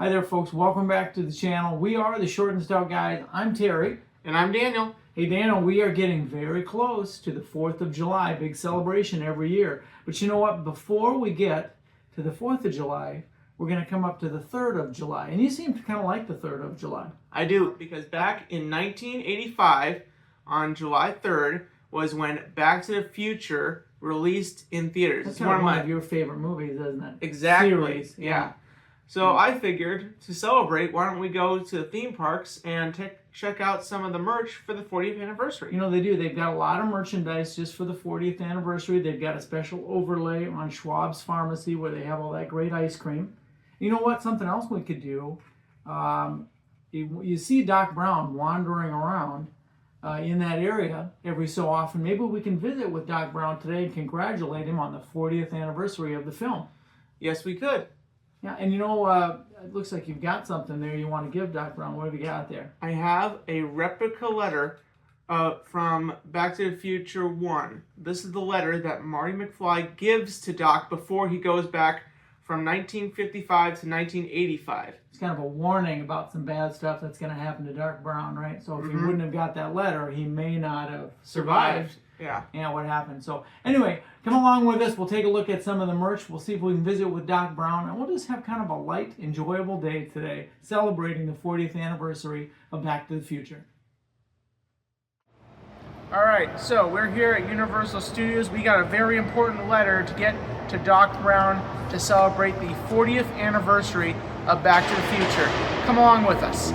Hi there, folks. Welcome back to the channel. We are the Short and Stout Guys. I'm Terry. And I'm Daniel. Hey, Daniel, we are getting very close to the 4th of July, big celebration every year. But you know what? Before we get to the 4th of July, we're going to come up to the 3rd of July. And you seem to kind of like the 3rd of July. I do, because back in 1985, on July 3rd, was when Back to the Future released in theaters. That's one of your favorite movies, isn't it? Exactly. Series. Yeah. So I figured, to celebrate, why don't we go to the theme parks and check out some of the merch for the 40th anniversary. You know, they do. They've got a lot of merchandise just for the 40th anniversary. They've got a special overlay on Schwab's Pharmacy where they have all that great ice cream. You know what? Something else we could do. You see Doc Brown wandering around in that area every so often. Maybe we can visit with Doc Brown today and congratulate him on the 40th anniversary of the film. Yes, we could. Yeah, and you know, it looks like you've got something there you want to give Doc Brown. What have you got there? I have a replica letter from Back to the Future 1. This is the letter that Marty McFly gives to Doc before he goes back from 1955 to 1985. It's kind of a warning about some bad stuff that's going to happen to Doc Brown, right? So if he wouldn't have got that letter, he may not have survived. Yeah. What happened. So anyway, come along with us. We'll take a look at some of the merch. We'll see if we can visit with Doc Brown. And we'll just have kind of a light, enjoyable day today, celebrating the 40th anniversary of Back to the Future. All right, so we're here at Universal Studios. We got a very important letter to get to Doc Brown to celebrate the 40th anniversary of Back to the Future. Come along with us.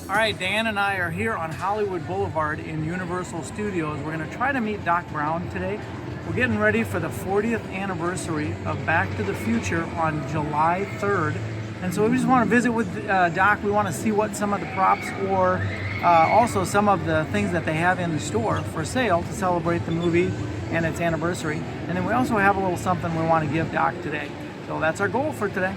All right, Dan and I are here on Hollywood Boulevard in Universal Studios. We're going to try to meet Doc Brown today. We're getting ready for the 40th anniversary of Back to the Future on July 3rd. And so we just want to visit with Doc. We want to see what some of the props or also some of the things that they have in the store for sale to celebrate the movie and its anniversary. And then we also have a little something we want to give Doc today. So that's our goal for today.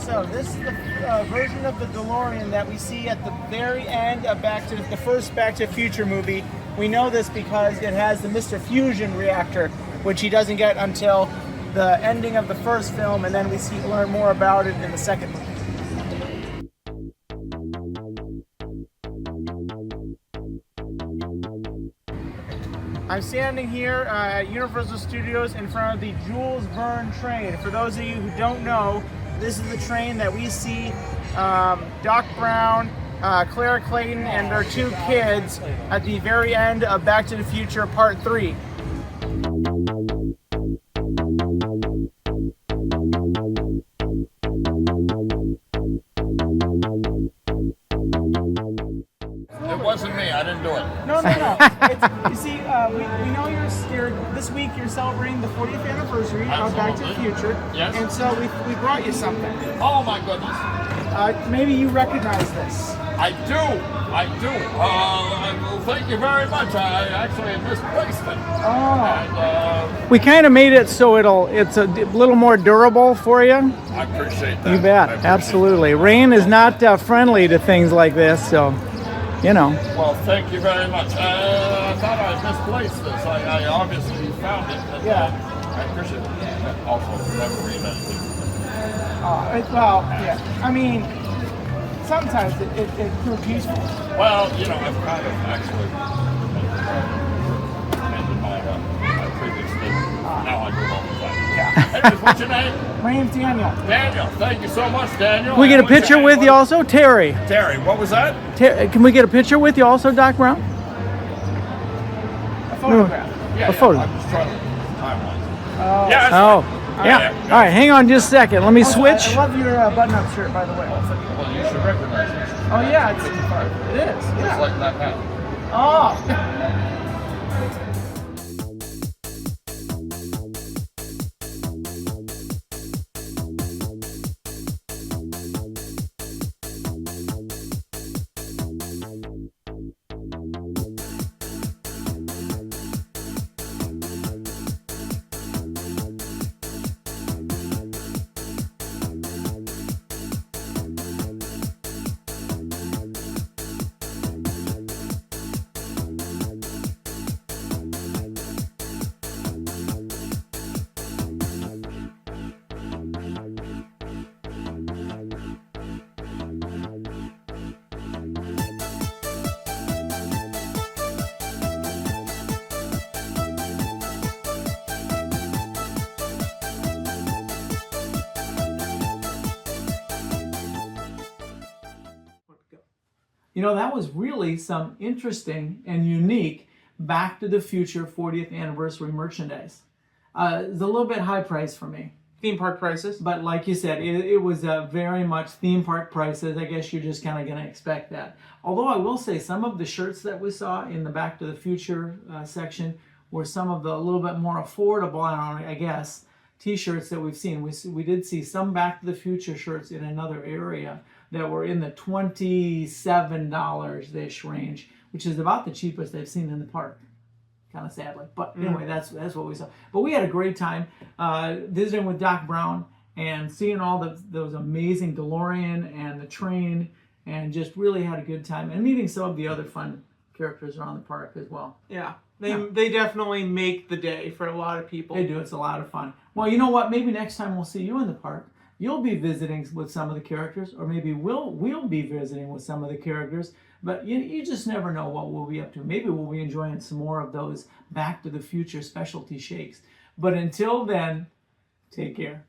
So this is the version of the DeLorean that we see at the very end of the first Back to the Future movie. We know this because it has the Mr. Fusion reactor, which he doesn't get until the ending of the first film, and then we learn more about it in the second movie. I'm standing here at Universal Studios in front of the Jules Verne train. For those of you who don't know, this is the train that we see Doc Brown, Claire Clayton, and their two kids at the very end of Back to the Future Part 3. It wasn't me. I didn't do it. No. You see, we know this week you're celebrating the 40th anniversary of Back to the Absolutely. Future. Yes. And so we brought you something. Oh my goodness. Maybe you recognize this. I do. Well, thank you very much. I actually misplaced it. Oh. And We kind of made it so it's a little more durable for you. I appreciate that. You bet, I appreciate absolutely. Rain is not friendly to things like this, so you know. that. Well, thank you very much. I thought I misplaced this. I obviously found it. And, I appreciate it. Also, never read anything. Yeah. I mean, sometimes it proves useful. Well, I've kind of actually ended my previous thing. Now I do it all the time. Yeah. Anyways, what's your name? My name's Daniel. Daniel. Thank you so much, Daniel. Can we get a And what's picture your with name? you also, Terry? Terry, what was that? Can we get a picture with you also, Doc Brown? A photograph. Yeah, A photo. I'm just trying to timeline. Oh. Yeah, that's Oh, fine. yeah. All right, hang on just a second. Let me switch. I love your button-up shirt, by the way. Well, you should recognize this. Oh yeah, it is. It's Yeah. like that hat. Oh. You know, that was really some interesting and unique Back to the Future 40th anniversary merchandise. It's a little bit high price for me. Theme park prices. But like you said, it was very much theme park prices. I guess you're just kind of going to expect that. Although I will say some of the shirts that we saw in the Back to the Future section were some of the a little bit more affordable, I guess, t-shirts that we've seen. We did see some Back to the Future shirts in another area that were in the $27-ish range, which is about the cheapest they've seen in the park, kind of sadly. But anyway, that's what we saw. But we had a great time visiting with Doc Brown and seeing all those amazing DeLorean and the train, and just really had a good time, and meeting some of the other fun characters around the park as well. Yeah. They definitely make the day for a lot of people. They do. It's a lot of fun. Well, you know what? Maybe next time we'll see you in the park. You'll be visiting with some of the characters, or maybe we'll be visiting with some of the characters. But you just never know what we'll be up to. Maybe we'll be enjoying some more of those Back to the Future specialty shakes. But until then, take care.